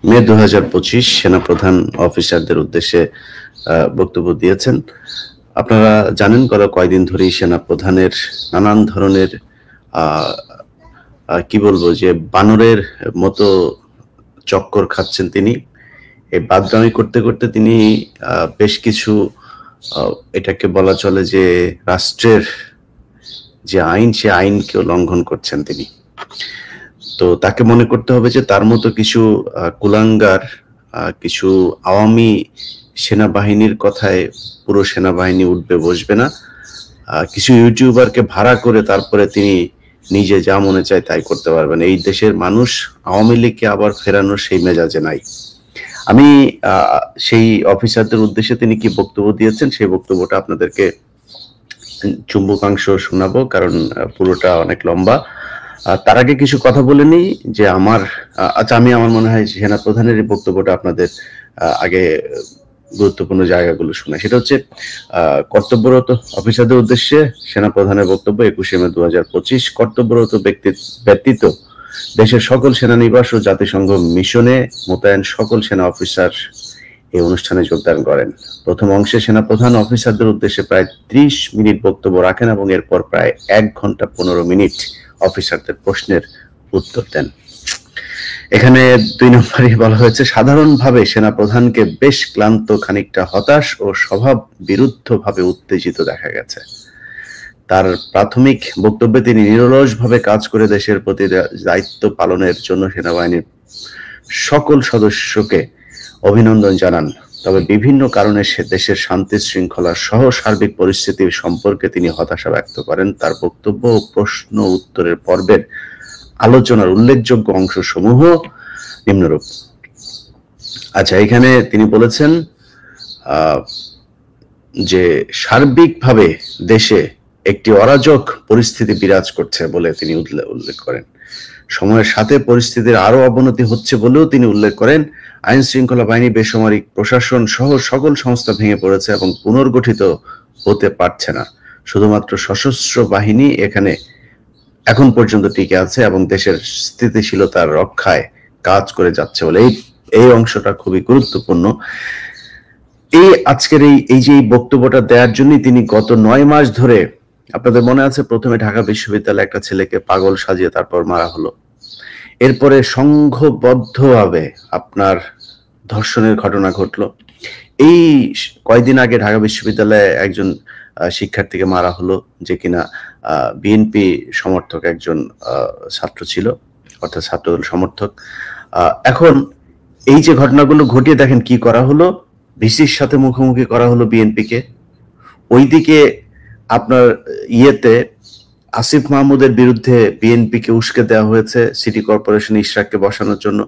মে 2025 সেনাপ্রধান অফিসারদের উদ্দেশ্যে বক্তব্য দিয়েছেন। আপনারা জানেন গত কয়েকদিন ধরেই সেনাপ্রধানের নানান ধরনের কি বলবো যে বানরের মতো চক্কর খাচ্ছেন তিনি। এই বাদরামি করতে করতে তিনি বেশ কিছু এটাকে বলা চলে যে রাষ্ট্রের যে আইন, সে আইনকেও লঙ্ঘন করছেন তিনি। তো তাকে মনে করতে হবে যে তার মতো কিছু কুলাঙ্গার, কিছু আওয়ামী সেনাবাহিনীর কথায় পুরো সেনাবাহিনী উঠবে বসবে না। কিছু ইউটিউবারকে ভাড়া করে তারপরে তিনি নিজে যা মনে চায় তাই করতে পারবেন। এই দেশের মানুষ আওয়ামী লীগকে আবার ফেরানোর সেই মেজাজে নাই। আমি সেই অফিসারদের উদ্দেশ্যে তিনি কি বক্তব্য দিয়েছেন সেই বক্তব্যটা আপনাদেরকে চুম্বকাংশ শোনাবো, কারণ পুরোটা অনেক লম্বা। তার আগে কিছু কথা বলে নিই যে আমি আমার মনে হয় সেনাপ্রধানের এই বক্তব্যটা আপনাদের আগে গুরুত্বপূর্ণ জায়গাগুলো শোনা। সেটা হচ্ছে কর্তব্যরত অফিসারদের উদ্দেশ্যে সেনাপ্রধানের বক্তব্য 21 মে 2025। কর্তব্যরত ব্যক্তি ব্যতীত দেশের সকল সেনানিবাস ও জাতিসংঘ মিশনে মোতায়েন সকল সেনা অফিসার এই অনুষ্ঠানে যোগদান করেন। প্রথম অংশে সেনাপ্রধান অফিসারদের উদ্দেশ্যে প্রায় 30 মিনিট বক্তব্য রাখেন এবং এরপর প্রায় 1 ঘন্টা 15 মিনিট অফিসারদের প্রশ্নের উত্তর দেন। এখানে 2 নম্বরে বলা হয়েছে, সাধারণভাবে সেনাপ্রধানকে বেশ ক্লান্ত, খানিকটা হতাশ ও স্বভাব বিরুদ্ধভাবে উত্তেজিত দেখা গেছে। তার প্রাথমিক বক্তব্যে তিনি নিরলসভাবে কাজ করে দেশের প্রতি দায়িত্ব পালনের জন্য সেনাবাহিনীর সকল সদস্যকে অভিনন্দন জানান। তবে বিভিন্ন কারণে দেশের শান্তি শৃঙ্খলা সহ সার্বিক পরিস্থিতি সম্পর্কে তিনি হতাশা ব্যক্ত করেন। তার বক্তব্য ও প্রশ্ন উত্তরের পর্বের আলোচনার উল্লেখযোগ্য অংশসমূহ নিম্নরূপ। আচ্ছা, এখানে তিনি বলেছেন যে সার্বিকভাবে দেশে একটি অরাজক পরিস্থিতি বিরাজ করছে বলে তিনি উল্লেখ করেন। সময়ের সাথে পরিস্থিতির আরো অবনতি হচ্ছে বলেও তিনি উল্লেখ করেন। আইন শৃঙ্খলা বাহিনী, বেসামরিক প্রশাসন সহ সকল সংস্থা ভেঙে পড়েছে এবং পুনর্গঠিত হতে পারছে না। শুধুমাত্র সশস্ত্র বাহিনী এখানে এখন পর্যন্ত টিকে আছে এবং দেশের স্থিতিশীলতার রক্ষায় কাজ করে যাচ্ছে বলে এই অংশটা খুবই গুরুত্বপূর্ণ। আজকের এই যে বক্তব্যটা দেওয়ার জন্য তিনি গত 9 মাস ধরে, আপনাদের মনে আছে, প্রথমে ঢাকা বিশ্ববিদ্যালয়ে একটা ছেলেকে পাগল সাজিয়ে তারপর মারা হলো। এরপরে সংঘবদ্ধভাবে আপনার ধর্ষণের ঘটনা ঘটলো। এই কয়েকদিন আগে ঢাকা বিশ্ববিদ্যালয়ে একজন শিক্ষার্থীকে মারা হলো, যে কিনা বিএনপি সমর্থক একজন ছাত্র ছিল, অর্থাৎ ছাত্রদল সমর্থক। এখন এই যে ঘটনাগুলো ঘটিয়ে দেখেন কি করা হলো, ভিসির সাথে মুখোমুখি করা হলো বিএনপিকে। ওইদিকে আপনার আসিফ মাহমুদের বিরুদ্ধে বিএনপিকে উস্কে দেওয়া হয়েছে সিটি কর্পোরেশনে ইশরাককে বসানোর জন্য।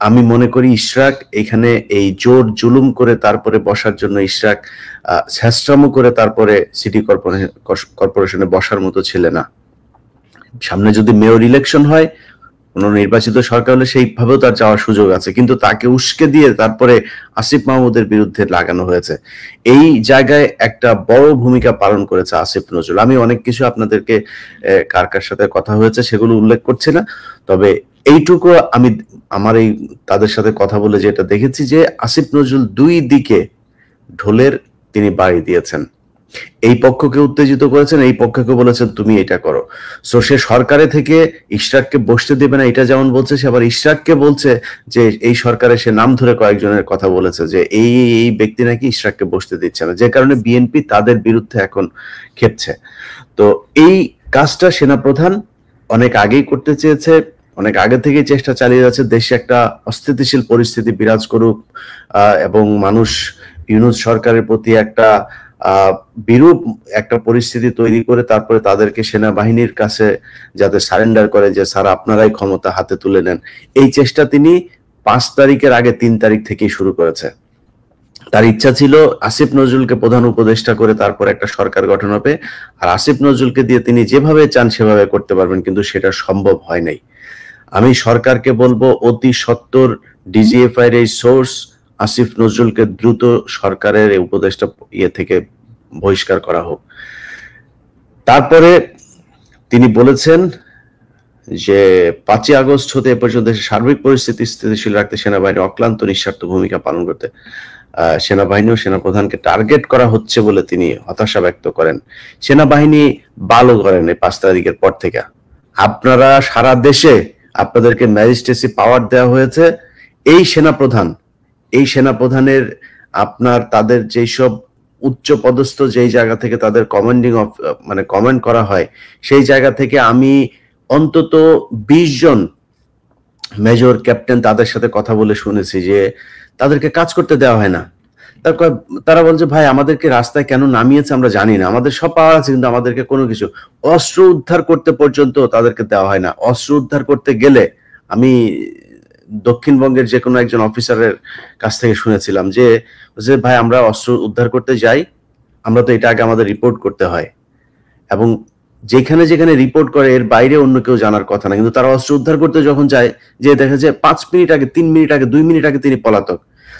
আমি মনে করি ইশরাক এখানে এই জোর জুলুম করে তারপরে বসার জন্য ইশরাক ছেঁচড়ামো করে তারপরে সিটি কর্পোরেশনে বসার মতো ছেলে না। সামনে যদি মেয়র ইলেকশন হয়, কোন নির্বাচিত সরকার হলে সেইভাবেও তার যাওয়ার সুযোগ আছে, কিন্তু তাকে উস্কে দিয়ে তারপরে আসিফ মাহমুদের বিরুদ্ধে লাগানো হয়েছে। এই জায়গায় একটা বড় ভূমিকা পালন করেছে আসিফ নজরুল। আমি অনেক কিছু আপনাদেরকে কার কার সাথে কথা হয়েছে সেগুলো উল্লেখ করছি না, তবে এইটুকু আমি আমার তাদের সাথে কথা বলে যেটা দেখেছি যে আসিফ নজরুল দুই দিকে ঢোলের তিনি বাড়ি দিয়েছেন। এই পক্ষকে উত্তেজিত করেছেন, এই পক্ষকে বলেছেন তুমি এটা করো। সো সে সরকারে থেকে ইশরাককে বসতে দেবে না, এটা যেমন বলছে, সে আবার ইশরাককে বলছে যে এই সরকারে সে নাম ধরে কয়েকজনের কথা বলেছে যে এই ব্যক্তি নাকি ইশরাককে বসতে দিচ্ছে না, যে কারণে বিএনপি তাদের বিরুদ্ধে এখন খেপছে। তো এই কাজটা সেনাপ্রধান অনেক আগেই করতে চেয়েছে, অনেক আগে থেকেই চেষ্টা চালিয়ে যাচ্ছে দেশে একটা অস্থিতিশীল পরিস্থিতি বিরাজ করুক এবং মানুষ ইউনূস সরকারের প্রতি একটা বিরূপ একটা পরিস্থিতি তৈরি করে তারপরে তাদেরকে সেনাবাহিনীর কাছে যাতে সারেন্ডার করে, যে স্যার আপনারাই ক্ষমতা হাতে তুলে নেন। এই চেষ্টা তিনি 5 তারিখের আগে 3 তারিখ থেকেই শুরু করেছে। তার ইচ্ছা ছিল আসিফ নজরুলকে প্রধান উপদেষ্টা করে তারপর একটা সরকার গঠন হবে, আর আসিফ নজরুলকে দিয়ে তিনি যেভাবে চান সেভাবে করতে পারবেন, কিন্তু সেটা সম্ভব হয় নাই। আমি সরকারকে বলবো অতি সত্বর ডিজিএফআই এর এই সোর্স আসিফ নজরুলকে দ্রুত সরকারের উপদেষ্টা থেকে বহিষ্কার করা হোক। তারপরে তিনি বলেছেন যে 5ই আগস্ট হতে এ পর্যন্ত দেশের সার্বিক পরিস্থিতি স্থিতিশীল রাখতে সেনাবাহিনী অক্লান্ত নিঃস্বার্থ ভূমিকা পালন করতে সেনাবাহিনী ও সেনাপ্রধানকে টার্গেট করা হচ্ছে বলে তিনি হতাশা ব্যক্ত করেন। সেনাবাহিনী ভালো করেন এই 5 তারিখের পর থেকে। আপনারা সারা দেশে আপনাদেরকে ম্যাজিস্ট্রেসি পাওয়ার দেওয়া হয়েছে। এই সেনাপ্রধানের আপনার তাদের যেসব উচ্চ পদস্থ যেই জায়গা থেকে তাদের কমান্ডিং মানে কমেন্ট করা হয়, সেই জায়গা থেকে আমি অন্তত 20 জন মেজর ক্যাপ্টেন তাদের সাথে কথা বলে শুনেছি যে তাদেরকে কাজ করতে দেওয়া হয় না। তারা বলছে ভাই আমাদেরকে রাস্তায় কেন নামিয়েছে আমরা জানি না, আমাদের সব পাওয়ার আছে কিন্তু আমাদেরকে কোনো কিছু অস্ত্র উদ্ধার করতে পর্যন্ত তাদেরকে দেওয়া হয় না। অস্ত্র উদ্ধার করতে গেলে আমি দক্ষিণবঙ্গের যে কোনো একজন অফিসারের কাছ থেকে শুনেছিলাম যে ভাই আমরা অস্ত্র উদ্ধার করতে যাই, আমরা তো এটা আগে আমাদের রিপোর্ট করতে হয়, এবং যেখানে যেখানে রিপোর্ট করে এর বাইরে অন্য কেউ জানার কথা না, কিন্তু তারা অস্ত্র উদ্ধার করতে যখন যায় যে দেখা যায় 5 মিনিট আগে, 3 মিনিট আগে, 2 মিনিট আগে তিনি পলাতক।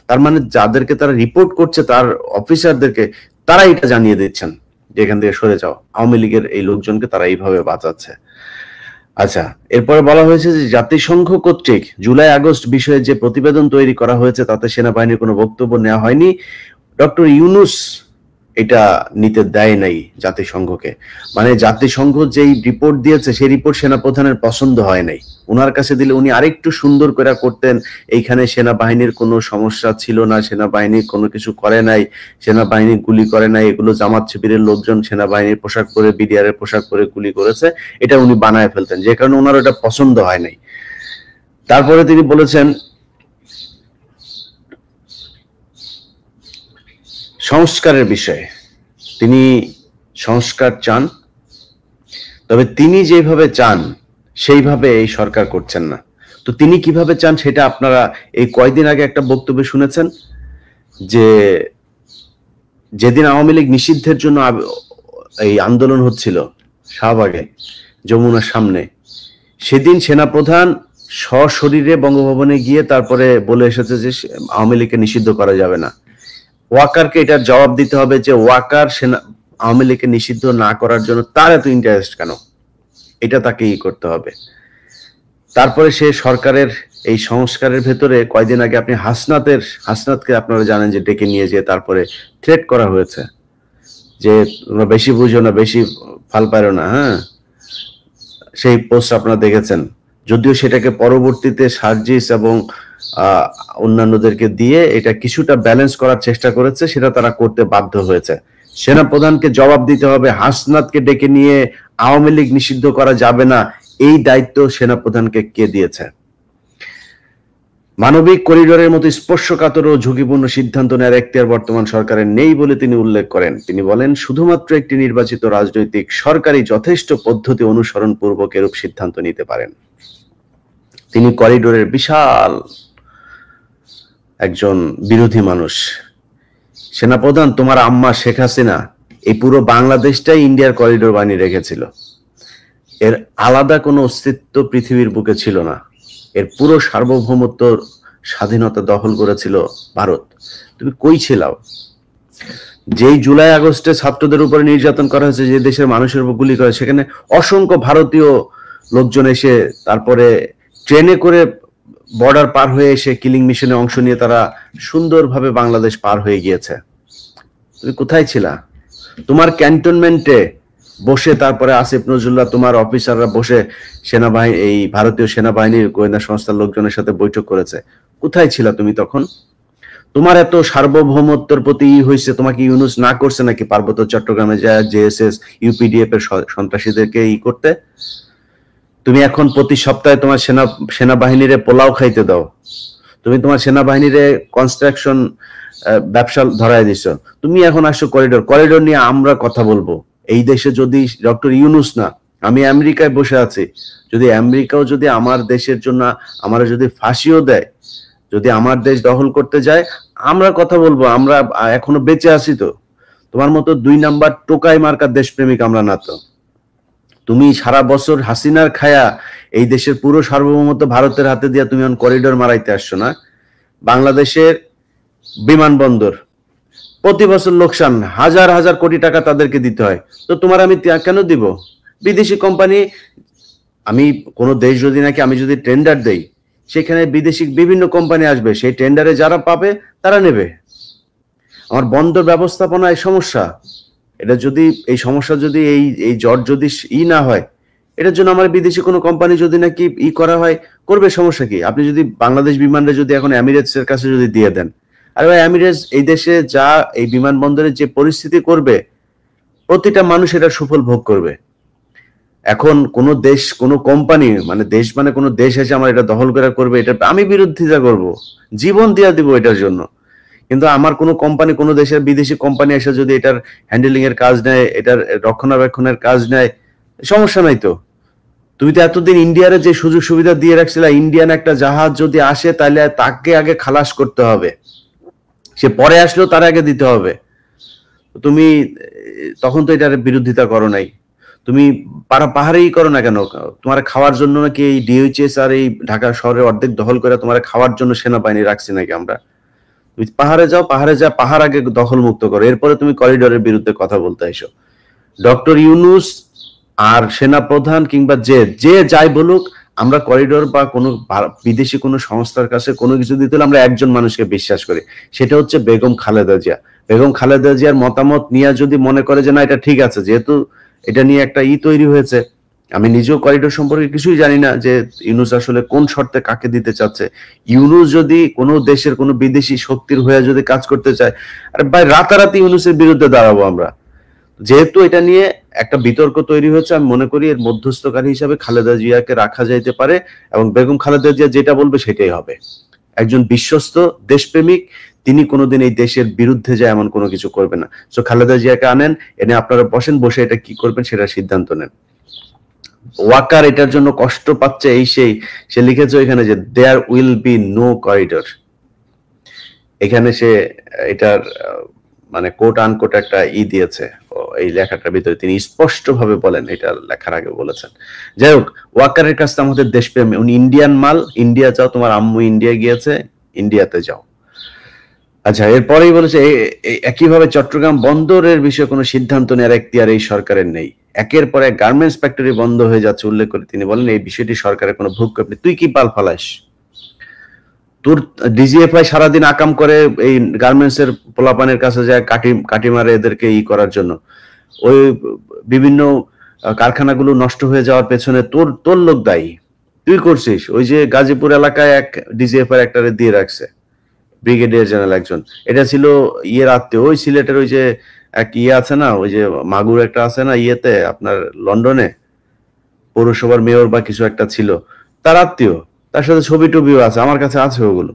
তার মানে যাদেরকে তারা রিপোর্ট করছে তার অফিসারদেরকে তারা এটা জানিয়ে দিচ্ছেন যে এখান থেকে সরে যাও। আওয়ামী লীগের এই লোকজনকে তারা এইভাবে বাঁচাচ্ছে। আচ্ছা, এরপরে বলা হয়েছে যে জাতিসংঘ কর্তৃক জুলাই আগস্ট বিষয়ে যে প্রতিবেদন তৈরি করা হয়েছে তাতে সেনাবাহিনীর কোনো বক্তব্য নেওয়া হয়নি। ডক্টর ইউনূস এটা নিতে দেয় নাই জাতিসংঘকে। মানে জাতিসংঘ যেই রিপোর্ট দিয়েছে সেই রিপোর্ট সেনাপ্রধানের পছন্দ হয় নাই। উনার কাছে দিলে উনি আরেকটু সুন্দর করে করতেন, এইখানে সেনাবাহিনীর কোনো সমস্যা ছিল না, সেনাবাহিনী কোনো কিছু করে নাই, সেনাবাহিনী গুলি করে নাই, এগুলো জামাত শিবিরের লোকজন সেনাবাহিনীর পোশাক পরে, বিডিআর এর পোশাক পরে গুলি করেছে, এটা উনি বানায় ফেলতেন, যে কারণে ওনার এটা পছন্দ হয় নাই। তারপরে তিনি বলেছেন সংস্কারের বিষয়ে তিনি সংস্কার চান, তবে তিনি যেভাবে চান সেইভাবে এই সরকার করছেন না। তো তিনি কিভাবে চান সেটা আপনারা এই কয়দিন আগে একটা বক্তব্য শুনেছেন যে যেদিন আওয়ামী লীগ নিষিদ্ধের জন্য এই আন্দোলন হচ্ছিল শাহবাগে যমুনার সামনে, সেদিন সেনাপ্রধান সশরীরে বঙ্গভবনে গিয়ে তারপরে বলে এসেছে যে আওয়ামী লীগকে নিষিদ্ধ করা যাবে না। ওয়াকারকে এটার জবাব দিতে হবে যে ওয়াকার আওয়ামী লীগকে নিষিদ্ধ না করার জন্য তার এত ইন্টারেস্ট কেন, এটা তাকেই করতে হবে। তারপরে সে সরকারের এই সংস্কারের ভেতরে কয়দিন আগে আপনি হাসনাতকে আপনারা জানেন যে ডেকে নিয়ে যেয়ে তারপরে থ্রেট করা হয়েছে যে তোমরা বেশি বুঝো না, বেশি ফাল পারো না। হ্যাঁ, সেই পোস্ট আপনারা দেখেছেন। যদিও সেটাকে পরবর্তীতে সার্জিস এবং অন্যান্যদেরকে দিয়ে এটা কিছুটা ব্যালেন্স করার চেষ্টা করেছে, সেটা তারা করতে বাধ্য হয়েছে। সেনাপ্রধানকে জবাব দিতে হবে, হাসনাতকে ডেকে নিয়ে আওয়ামী লীগ নিষিদ্ধ করা যাবে না, এই দায়িত্ব সেনাপ্রধানকে কে দিয়েছে? মানবিক করিডোরের মতো স্পর্শকাতর ও ঝুঁকিপূর্ণ সিদ্ধান্ত নেওয়ার এখতিয়ার বর্তমান সরকারের নেই বলে তিনি উল্লেখ করেন। তিনি বলেন শুধুমাত্র একটি নির্বাচিত রাজনৈতিক সরকারই যথেষ্ট পদ্ধতি অনুসরণ পূর্বক এরূপ সিদ্ধান্ত নিতে পারেন। তিনি করিডোরের বিশাল একজন বিরোধী মানুষ। সেনাপ্রধান, তোমার আম্মা শেখ হাসিনা এই পুরো বাংলাদেশটাই ইন্ডিয়ার করিডোর বানিয়ে রেখেছিল। এর আলাদা কোনো অস্তিত্ব পৃথিবীর বুকে ছিল না। এর পুরো সার্বভৌমত্ব স্বাধীনতা দখল করেছিল ভারত। তুমি কই ছিলাও? যেই জুলাই আগস্টে ছাত্রদের উপরে নির্যাতন করা হয়েছে, যে দেশের মানুষের উপর গুলি করে, সেখানে অসংখ্য ভারতীয় লোকজন এসে তারপরে ট্রেনে করে বর্ডার পার হয়ে এসে কিলিং মিশনে অংশ নিয়ে তারা সুন্দরভাবে বাংলাদেশ পার হয়ে গিয়েছে। তুমি কোথায় ছিলা? তোমার ক্যান্টনমেন্টে বসে তারপরে আসিফ নজরুল্লাহ তোমার অফিসাররা বসে সেনাবাহিনী, এই ভারতীয় সেনাবাহিনীর গোয়েন্দা সংস্থার লোকজনের সাথে বৈঠক করেছে। কোথায় ছিলা তুমি তখন? তোমার এত সার্বভৌমত্বের প্রতি হয়েছে, তোমাকে ইউনূস না করছে নাকি পার্বত্য চট্টগ্রামে যায় জেএসএস ইউপিডিএফ এর সন্ত্রাসীদেরকে করতে? তুমি এখন প্রতি সপ্তাহে তোমার সেনাবাহিনীরে পোলাও খাইতে দাও, তুমি তোমার সেনাবাহিনীরে কনস্ট্রাকশন ব্যবসা ধরায় দিছ, তুমি এখন আসো করিডোর নিয়ে আমরা কথা বলবো। এই দেশে যদি ডক্টর ইউনূস না, আমি আমেরিকায় বসে আছি, যদি আমেরিকাও যদি আমার দেশের জন্য আমার যদি ফাঁসিও দেয়, যদি আমার দেশ দখল করতে যায়, আমরা কথা বলবো। আমরা এখনো বেঁচে আছি তো। তোমার মতো 2 নাম্বার টোকাই মার্কার দেশপ্রেমিক আমরা না তো। তুমি সারা বছর হাসিনার খায়া এই দেশের পুরো সার্বভৌমত্ব ভারতের হাতে দিয়া তুমি এখন করিডোর মারাইতে আসছো না? বাংলাদেশের বিমানবন্দর প্রতি বছর লোকসান, হাজার হাজার কোটি টাকা তাদেরকে দিতে হয়, তো তোমার আমি কেন দিব? বিদেশি কোম্পানি আমি কোনো দেশ যদি নাকি আমি যদি টেন্ডার দেই, সেখানে বিদেশি বিভিন্ন কোম্পানি আসবে, সেই টেন্ডারে যারা পাবে তারা নেবে। আমার বন্দর ব্যবস্থাপনায় সমস্যা, এটা যদি এই সমস্যা যদি এই জট যদি না হয়, এটার জন্য আমার বিদেশি কোনো কোম্পানি যদি নাকি করা হয়, করবে, সমস্যা কি? আপনি যদি বাংলাদেশ বিমানটা যদি এখন এমিরেটস এর কাছে যদি দিয়ে দেন, আরে ভাই এমিরেটস এই দেশে যা এই বিমানবন্দরের যে পরিস্থিতি করবে, প্রতিটা মানুষ এটা সুফল ভোগ করবে। এখন কোন দেশ কোন কোম্পানি মানে দেশ মানে কোন দেশ এসে আমার এটা দখল করে করবে, এটা আমি বিরোধিতা করব, জীবন দিয়া দিব এটার জন্য। কিন্তু আমার কোনো কোম্পানি কোনো দেশের বিদেশি কোম্পানি এসে যদি এটার হ্যান্ডেলিং এর কাজ নেয়, এটার রক্ষণাবেক্ষণের কাজ নেয়, সমস্যা নাই তো। তুমি তো এতদিন ইন্ডিয়ারে যে সুযোগ সুবিধা দিয়ে রাখছিলে, ইন্ডিয়ান একটা জাহাজ যদি আসে তাহলে তাকে আগে খালাস করতে হবে, সে পরে আসলেও তার আগে দিতে হবে। তুমি তখন তো এটার বিরোধিতা করো নাই। তুমি পাহাড়েই করো না কেন? তোমার খাওয়ার জন্য নাকি এই ডিএইচএস আর এই ঢাকা শহরের অর্ধেক দখল করে তোমার খাওয়ার জন্য সেনাবাহিনী রাখছি নাকি আমরা? তুমি পাহাড়ে যাও, পাহাড়ে যা পাহাড় আগে দখল মুক্ত করো, এরপরে তুমি করিডোরের বিরুদ্ধে কথা বলতে এসো। ডক্টর ইউনূস আর সেনা প্রধান কিংবা যে যাই বলুক, আমরা করিডোর বা কোনো বিদেশি কোনো সংস্থার কাছে কোনো কিছু দিতে হলে আমরা একজন মানুষকে বিশ্বাস করি, সেটা হচ্ছে বেগম খালেদা জিয়া। বেগম খালেদা জিয়ার মতামত নিয়ে যদি মনে করে যে না এটা ঠিক আছে, যেহেতু এটা নিয়ে একটা তৈরি হয়েছে, আমি নিজেও করিডোর সম্পর্কে কিছুই জানি না যে ইউনূস আসলে কোন শর্তে কাকে দিতে চাচ্ছে। ইউনূস যদি কোনো দেশের কোনো বিদেশি শক্তির হয়ে যদি কাজ করতে চায়, আরে ভাই রাতারাতি ইউনূসের বিরুদ্ধে দাঁড়াবো আমরা। যেহেতু এটা নিয়ে একটা বিতর্ক তৈরি হয়েছে, আমি মনে করি এর মধ্যস্থকারী হিসাবে খালেদা জিয়াকে রাখা যাইতে পারে, এবং বেগম খালেদা জিয়া যেটা বলবে সেটাই হবে। একজন বিশ্বস্ত দেশপ্রেমিক, তিনি কোনোদিন এই দেশের বিরুদ্ধে যায় এমন কোনো কিছু করবে না। সো খালেদা জিয়াকে আনেন, এনে আপনারা বসেন, বসে এটা কি করবেন সেটা সিদ্ধান্ত নেন। ওয়াকার এটার জন্য কষ্ট পাচ্ছে, সে লিখেছে এখানে যে there will be no corridor. এখানে সে এটার মানে কোট আনকোট একটা দিয়েছে এই লেখাটার ভিতরে, তিনি স্পষ্ট ভাবে বলেন, এটা লেখার আগে বলেছেন। যাই হোক, ওয়াকারের কাছে আমাদের দেশপ্রেম, উনি ইন্ডিয়ান মাল, ইন্ডিয়া যাও, তোমার আম্মু ইন্ডিয়া গিয়েছে, ইন্ডিয়াতে যাও। আচ্ছা, এরপরেই বলেছে একইভাবে চট্টগ্রাম বন্দরের বিষয়ে কোনো সিদ্ধান্ত নেওয়ার এখতিয়ার এই সরকারের নেই। একের পর এক গার্মেন্টস ফ্যাক্টরি বন্ধ হয়ে যাচ্ছে উল্লেখ করে তিনি বলেন এই বিষয়টি সরকারের কোনো ভূক্ষেপ নেই। তুই কি পাল ফালাস? তোর ডিজিএফআই সারাদিন আকাম করে এই গার্মেন্টস এর পোলাপানের কাছে যায়, কাটি মারে এদেরকে করার জন্য। ওই বিভিন্ন কারখানাগুলো নষ্ট হয়ে যাওয়ার পেছনে তোর লোক দায়ী, তুই করছিস। ওই যে গাজীপুর এলাকায় এক ডিজিএফআই একটারে দিয়ে রাখছে, ব্রিগেডিয়ার জেনারেল একজন, এটা ছিল আত্মীয়, ওই সিলেটের ওই যে এক আছে না, ওই যে মাগুর একটা আছে না আপনার লন্ডনে পৌরসভার মেয়র বা কিছু একটা ছিল, তার আত্মীয়, তার সাথে ছবি টবিও আছে, আমার কাছে আছে ওগুলো,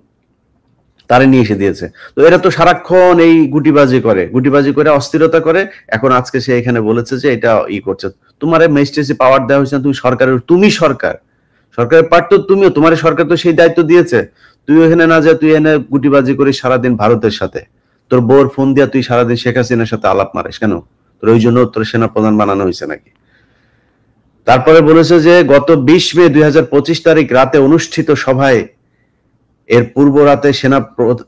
তারে নিয়ে এসে দিয়েছে। তো এরা তো সারাক্ষণ এই গুটিবাজি করে অস্থিরতা করে। এখন আজকে সে এখানে বলেছে যে এটা করছে। তোমার ম্যাজিস্ট্রেসি পাওয়ার দেওয়া হয়েছে না, তুমি সরকারের পার্ট তো তুমিও, তোমার সরকার তো সেই দায়িত্ব দিয়েছে। তুই এখানে না যায়, তুই এনে গুটিবাজি করে সারাদিন ভারতের সাথে, তোর বউর ফোন দিয়া তুই সারাদিন শেখ হাসিনার সাথে আলাপ মারিস কেন? তোর ওই জন্য তোর সেনাপ্রধান বানানো হয়েছে নাকি? তারপরে বলেছে যে গত 20 মে 2025 তারিখ রাতে অনুষ্ঠিত সভায়, এর পূর্ব রাতে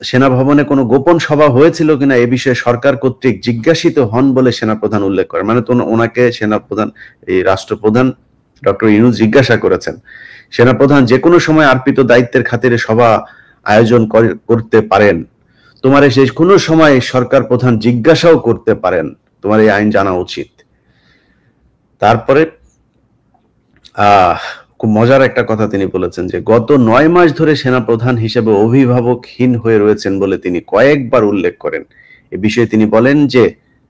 সেনা ভবনে কোনো গোপন সভা হয়েছিল কিনা এ বিষয়ে সরকার কর্তৃক জিজ্ঞাসিত হন বলে সেনাপ্রধান উল্লেখ করে। মানে তো ওনাকে সেনাপ্রধান, এই রাষ্ট্রপ্রধান ডক্টর ইউনূস জিজ্ঞাসা করেছেন, সেনাপ্রধান যে কোনো সময় অর্পিত দায়িত্বের খাতিরে সভা আয়োজন করতে পারেন, তোমার শেষ কোনো সময় সরকার প্রধান জিজ্ঞাসাও করতে পারেন, তোমার এই আইন জানা উচিত। তারপরে খুব মজার একটা কথা তিনি বলেছেন যে গত 9 মাস ধরে সেনাপ্রধান হিসেবে অভিভাবকহীন হয়ে রয়েছেন বলে তিনি কয়েকবার উল্লেখ করেন। এ বিষয়ে তিনি বলেন যে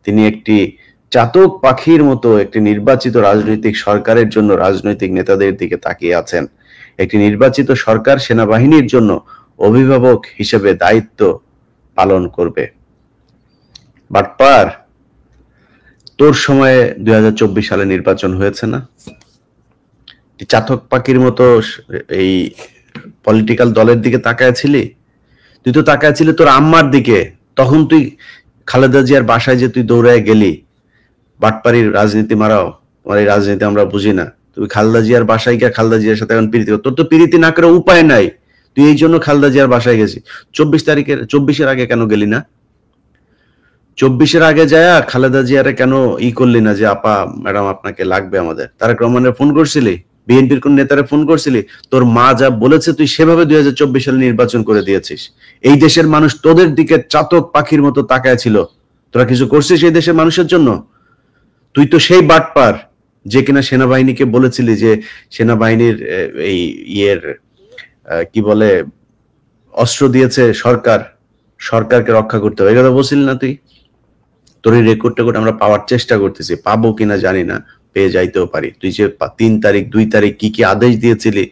তিনি একটি চাতক পাখির মতো একটি নির্বাচিত রাজনৈতিক সরকারের জন্য রাজনৈতিক নেতাদের দিকে তাকিয়ে আছেন। একটি নির্বাচিত সরকার সেনাবাহিনীর জন্য অভিভাবক হিসেবে দায়িত্ব পালন করবে। বাটপার, তোর সময়ে 2024 সালে নির্বাচন হয়েছে না? চাতক পাখির মতো এই পলিটিক্যাল দলের দিকে তাকায়াছিলি? তুই তো তাকায়াছিলি তোর আম্মার দিকে। তখন তুই খালেদা জিয়ার বাসায় যে তুই দৌড়ায় গেলি, বাটপাড়ির রাজনীতি মারাও, তোমার এই রাজনীতি আমরা বুঝি না। তুমি খালেদা জিয়ার বাসায় গিয়ে খালেদা জিয়ার সাথে এখন প্রীতি, তোর তো প্রীতি না করে উপায় নাই, তুই এই জন্য খালেদা জিয়ার বাসায় গেছি। 24 আগে কেন গেলি না? 24 আগে যায় খালেদা জিয়ারে কেন করলি না যে আপা ম্যাডাম আপনাকে লাগবে আমাদের? তারেক রহমানের ফোন করছিলি? বিএনপির কোন নেতারা ফোন করছিলি? তোর মা যা বলেছে তুই সেভাবে 2024 সালে নির্বাচন করে দিয়েছিস। এই দেশের মানুষ তোদের দিকে চাতক পাখির মতো তাকায় ছিল। তোরা কিছু করছিস এই দেশের মানুষের জন্য? তুই তো সেই বাটপার যে কিনা সেনাবাহিনীকে বলেছিলি যে সেনাবাহিনীর এই ইয়ের কি বলে অস্ত্র দিয়েছে সরকার, সরকারকে রক্ষা করতে হবে, এই কথা বলছিলি না তুই? তোর এই রেকর্ডটা আমরা পাওয়ার চেষ্টা করতেছি, পাবো কিনা জানি না, পেয়ে যাইতেও পারি। তুই যে 3 তারিখ 2 তারিখ কি কি আদেশ দিয়েছিলি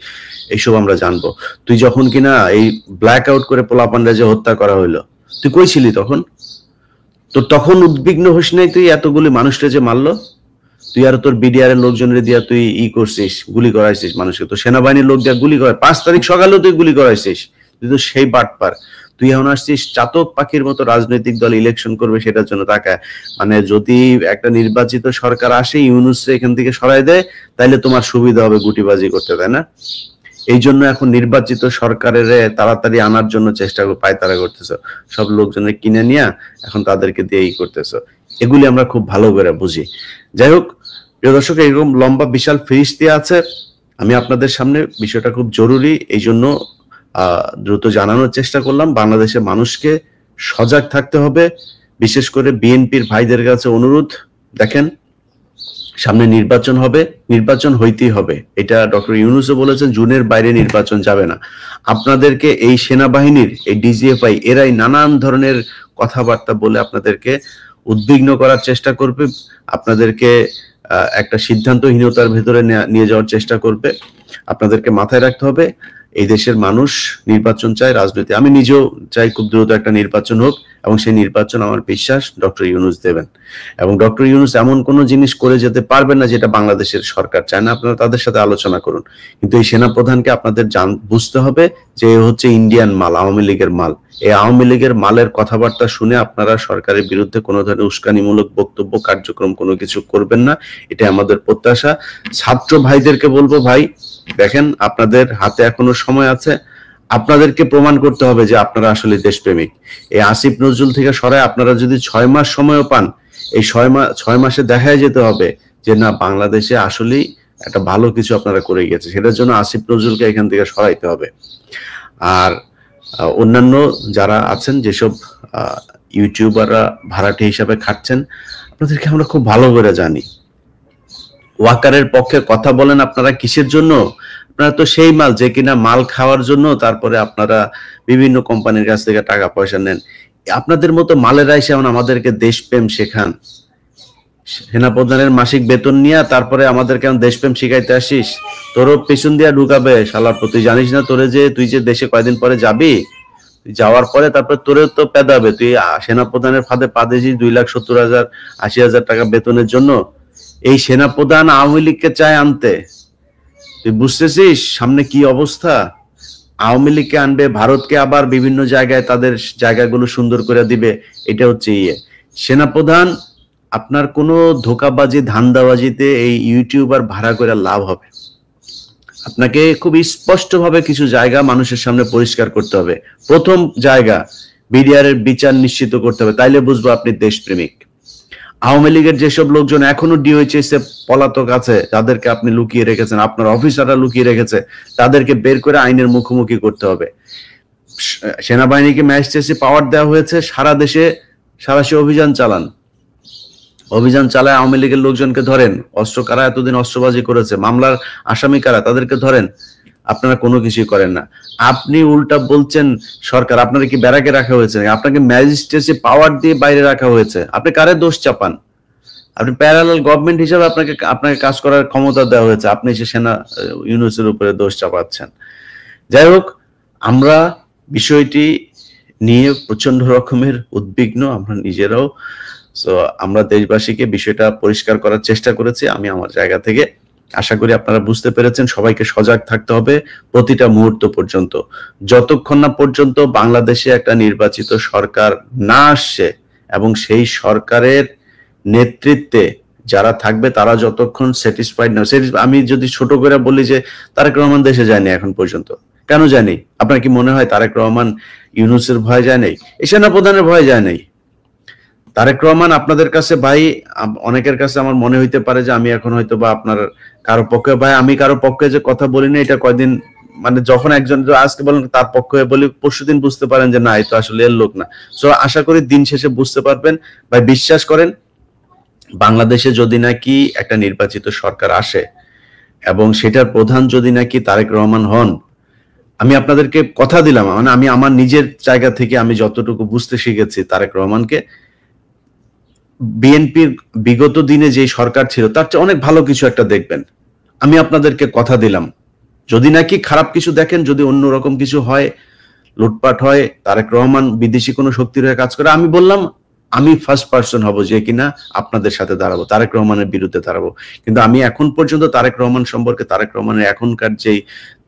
এইসব আমরা জানবো। তুই যখন কিনা এই ব্ল্যাক আউট করে পোলাপানরা যে হত্যা করা হইলো, তুই কই ছিলি তখন? তো তখন উদ্বিগ্ন হইস নাই তুই এতগুলি মানুষকে যে মারলো? তুই আর তোর বিডিআর এর লোকজনের দিয়া তুই করছিস, গুলি করাইছিস মানুষকে। তো সেনাবাহিনীর লোক দিয়া গুলি করে 5 তারিখ সকালেও তুই গুলি করাইছিস। তুই তো সেই বাটপার। তুই এখন আসছিস চাতক পাখির মতো রাজনৈতিক দল ইলেকশন করবে সেটার জন্য তাকায়। মানে যদি একটা নির্বাচিত সরকার আসে, ইউনূসকে এখান থেকে সরাই দেয়, তাইলে তোমার সুবিধা হবে গুটিবাজি করতে, তাই না? এই জন্য এখন নির্বাচিত সরকারের তাড়াতাড়ি আনার জন্য চেষ্টা পায়তারা করতেছো, সব লোকজনের কিনে নিয়ে এখন তাদেরকে দিয়ে করতেছো। এগুলি আমরা খুব ভালো করে বুঝি। যাই হোক প্রিয় দর্শক, এরকম লম্বা বিশাল ফিরিস্তি আছে। আমি আপনাদের সামনে বিষয়টা খুব জরুরি এই জন্য দ্রুত জানানোর চেষ্টা করলাম। বাংলাদেশের মানুষকে সজাগ থাকতে হবে, বিশেষ করে বিএনপির ভাইদের কাছে অনুরোধ। দেখেন সামনে নির্বাচন হবে, নির্বাচন হইতেই হবে, এটা ডক্টর ইউনূসও বলেছেন, জুনের বাইরে নির্বাচন যাবে না। আপনাদেরকে এই সেনাবাহিনীর এই ডিজিএফআই এরাই নানান ধরনের কথাবার্তা বলে আপনাদেরকে উদ্বিগ্ন করার চেষ্টা করবে, আপনাদেরকে একটা সিদ্ধান্তহীনতার ভেতরে নিয়ে যাওয়ার চেষ্টা করবে। আপনাদেরকে মাথায় রাখতে হবে এই দেশের মানুষ নির্বাচন চায়, রাজনীতি আমি নিজেও চাই খুব দ্রুত একটা নির্বাচন হোক, এবং সেই নির্বাচন আমার বিশ্বাস ডক্টর ইউনূস দেবেন। এবং ডক্টর ইউনূস এমন কোনো জিনিস করে যেতে পারবেন না যেটা বাংলাদেশের সরকার চায় না। আপনারা তাদের সাথে আলোচনা করুন, কিন্তু এই সেনাপ্রধানকে আপনাদের বুঝতে হবে যে এ হচ্ছে ইন্ডিয়ান মাল, আওয়ামী লীগের মাল। এই আওয়ামী লীগের মালের কথাবার্তা শুনে আপনারা সরকারের বিরুদ্ধে কোনো ধরনের উস্কানিমূলক বক্তব্য কার্যক্রম কোনো কিছু করবেন না, এটা আমাদের প্রত্যাশা। ছাত্র ভাইদেরকে বলবো, ভাই দেখেন আপনাদের হাতে এখনো সময় আছে, আপনাদেরকে প্রমাণ করতে হবে যে আপনারা আসলে দেশপ্রেমিক। এই আসিফ নজরুল থেকে সরায় আপনারা যদি 6 মাস সময়ও পান, এই 6 মাসে দেখায় যেতে হবে যে না, বাংলাদেশে আসলেই একটা ভালো কিছু আপনারা করে গেছে। সেটার জন্য আসিফ নজরুলকে এখান থেকে সরাইতে হবে। আর অন্যান্য যারা আছেন, যেসব ইউটিউবাররা ভাড়াটে হিসাবে খাটছেন, আপনাদেরকে আমরা খুব ভালো করে জানি। ওয়াকারের পক্ষে কথা বলেন আপনারা কিসের জন্য? আপনারা তো সেই মাল যে কিনা মাল খাওয়ার জন্য তারপরে আপনারা বিভিন্ন কোম্পানির কাছ থেকে টাকা পয়সা নেন। আপনাদের মতো মালেরা এসে আমাদেরকে দেশপ্রেম শেখান। সেনাপ্রধানের মাসিক বেতন নিয়ে তারপরে আমাদের কেমন দেশপ্রেম শিখাইতে আসিস? তোরও পেছন দিয়া ঢুকাবে শালার। তুই জানিস না তোরে যে তুই যে দেশে কয়দিন পরে যাবি, যাওয়ার পরে তারপরে তোরে তো পেদাবে। তুই সেনাপ্রধানের ফাঁদে পা দিয়েছিস 2,70,000 80,000 টাকা বেতনের জন্য। এই সেনাপ্রধান আওয়ামী লীগকে চায় আনতে, তুই বুঝতেছিস সামনে কি অবস্থা? আওয়ামী লীগকে আনবে, ভারতকে আবার বিভিন্ন জায়গায় তাদের জায়গাগুলো সুন্দর করে দিবে। এটা হচ্ছে সেনাপ্রধান। আপনার কোনো ধোকাবাজি ধান্দাবাজিতে এই ইউটিউবার ভাড়া করে লাভ হবে? আপনাকে খুব স্পষ্টভাবে কিছু জায়গা মানুষের সামনে পরিষ্কার করতে হবে। প্রথম জায়গা, বিডিআর এর বিচার নিশ্চিত করতে হবে, তাইলে বুঝবো আপনি দেশপ্রেমিক। আওয়ামী লীগের যেসব লোকজন এখনো ডিওএইচএস এ পলাতক আছে, যাদেরকে আপনি লুকিয়ে রেখেছেন, আপনার অফিসাররা লুকিয়ে রেখেছে, তাদেরকে বের করে আইনের মুখোমুখি করতে হবে। সেনাবাহিনীকে ম্যাজিস্ট্রেসি পাওয়ার দেওয়া হয়েছে, সারা দেশে সারাশি অভিযান চালান। অভিযান চালায় আওয়ামী লীগের লোকজনকে ধরেন। অস্ত্র কারা এতদিন অস্ত্রবাজি করেছে, মামলার আসামি কারা, তাদেরকে ধরেন। আপনারা কোনো কিছুই করেন না। আপনি উল্টা বলছেন সরকার আপনারা কি ব্যারাকে রাখা হয়েছে, আপনাকে ম্যাজিস্ট্রেসি পাওয়ার দিয়ে বাইরে রাখা হয়েছে। আপনি কারে দোষ চাপান? আপনি প্যারালাল গভর্নমেন্ট হিসাবে আপনাকে কাজ করার ক্ষমতা দেওয়া হয়েছে, আপনি এসে সেনা ইউনূসের উপরে দোষ চাপাচ্ছেন। যাই হোক, আমরা বিষয়টি নিয়ে প্রচন্ড রকমের উদ্বিগ্ন আমরা নিজেরাও। সো আমরা দেশবাসীকে বিষয়টা পরিষ্কার করার চেষ্টা করেছি আমি আমার জায়গা থেকে। আশা করি আপনারা বুঝতে পেরেছেন। সবাইকে সজাগ থাকতে হবে প্রতিটা মুহূর্ত পর্যন্ত, যতক্ষণ না পর্যন্ত বাংলাদেশে একটা নির্বাচিত সরকার না আসছে এবং সেই সরকারের নেতৃত্বে যারা থাকবে তারা যতক্ষণ স্যাটিসফাইড না। আমি যদি ছোট করে বলি যে তারেক রহমান দেশে যায়নি এখন পর্যন্ত, কেন যায়নি? আপনার কি মনে হয় তারেক রহমান ইউনূসের ভয় যায় নাই? এই সেনাপ্রধানের ভয় যায় নাই? তারেক রহমান আপনাদের কাছে ভাই, অনেকের কাছে আমার মনে হইতে পারে যে আমি এখন হয়তো বা আপনার কারো পক্ষে, ভাই আমি কারো পক্ষে যে কথা বলি না, এটা কয়দিন মানে যখন একজন আজকে বলেন তার পক্ষে বলি, পরশুদিন বুঝতে পারেন যে না এই তো আসলে এর লোক না। সো আশা করি দিন শেষে বুঝতে পারবেন। ভাই বিশ্বাস করেন, বাংলাদেশে যদি নাকি একটা নির্বাচিত সরকার আসে এবং সেটার প্রধান যদি নাকি তারেক রহমান হন, আমি আপনাদেরকে কথা দিলাম, মানে আমি আমার নিজের জায়গা থেকে আমি যতটুকু বুঝতে শিখেছি তারেক রহমানকে, বিএনপির বিগত দিনে যে সরকার ছিল তার চেয়ে অনেক ভালো কিছু একটা দেখবেন। আমি আপনাদেরকে কথা দিলাম, যদি নাকি খারাপ কিছু দেখেন, যদি অন্যরকম কিছু হয়, লুটপাট হয়, তারেক রহমান বিদেশি কোনো শক্তির হয়ে কাজ করে, আমি বললাম আমি ফার্স্ট পার্সন হব যে কিনা আপনাদের সাথে দাঁড়াবো, তারেক রহমানের বিরুদ্ধে দাঁড়াবো। কিন্তু আমি এখন পর্যন্ত তারেক রহমান সম্পর্কে, তারেক রহমানের এখনকার যেই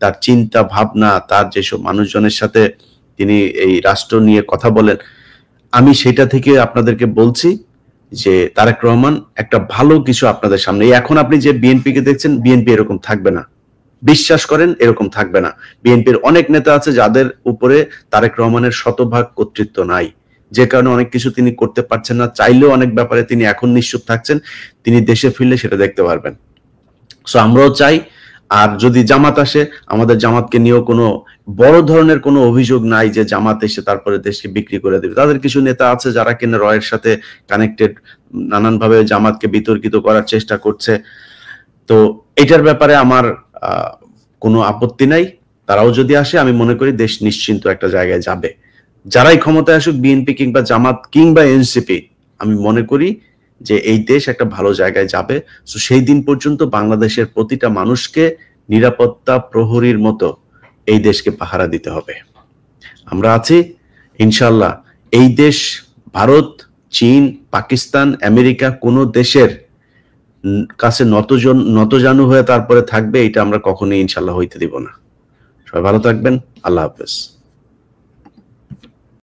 তার চিন্তা ভাবনা, তার যেসব মানুষজনের সাথে তিনি এই রাষ্ট্র নিয়ে কথা বলেন, আমি সেটা থেকে আপনাদেরকে বলছি যে তারেক রহমান একটা ভালো কিছু আপনাদের সামনে। এখন আপনি যে বিএনপি কে দেখছেন, বিএনপি এরকম থাকবে না, বিশ্বাস করেন এরকম থাকবে না। বিএনপির অনেক নেতা আছে যাদের উপরে তারেক রহমানের শতভাগ কর্তৃত্ব নাই, যে কারণে অনেক কিছু তিনি করতে পারছেন না, চাইলেও অনেক ব্যাপারে তিনি এখন নিশ্চুপ থাকছেন। তিনি দেশে ফিরলে সেটা দেখতে পারবেন। সো আমরাও চাই, আর যদি জামাত আসে, আমাদের জামাতকে নিয়েও কোনো বড় ধরনের কোনো অভিযোগ নাই যে জামাত এসে তারপরে দেশকে বিক্রি করে দেবে। তাদের কিছু নেতা আছে যারা কিনা রয়ের সাথে কানেক্টেড, নানানভাবে জামাতকে বিতর্কিত করার চেষ্টা করছে। তো এটার ব্যাপারে আমার কোনো আপত্তি নাই। তারাও যদি আসে, আমি মনে করি দেশ নিশ্চিন্ত একটা জায়গায় যাবে। যারাই ক্ষমতায় আসুক, বিএনপি কিংবা জামাত কিংবা এনসিপি, আমি মনে করি যে এই দেশ একটা ভালো জায়গায় যাবে। তো সেই দিন পর্যন্ত বাংলাদেশের প্রতিটা মানুষকে নিরাপত্তা প্রহরীর মতো এই দেশকে পাহারা দিতে হবে। আমরা আছি ইনশাল্লাহ। এই দেশ ভারত, চীন, পাকিস্তান, আমেরিকা কোনো দেশের কাছে নতজানু হয়ে তারপরে থাকবে, এটা আমরা কখনোই ইনশাল্লাহ হইতে দিব না। সবাই ভালো থাকবেন। আল্লাহ হাফেজ।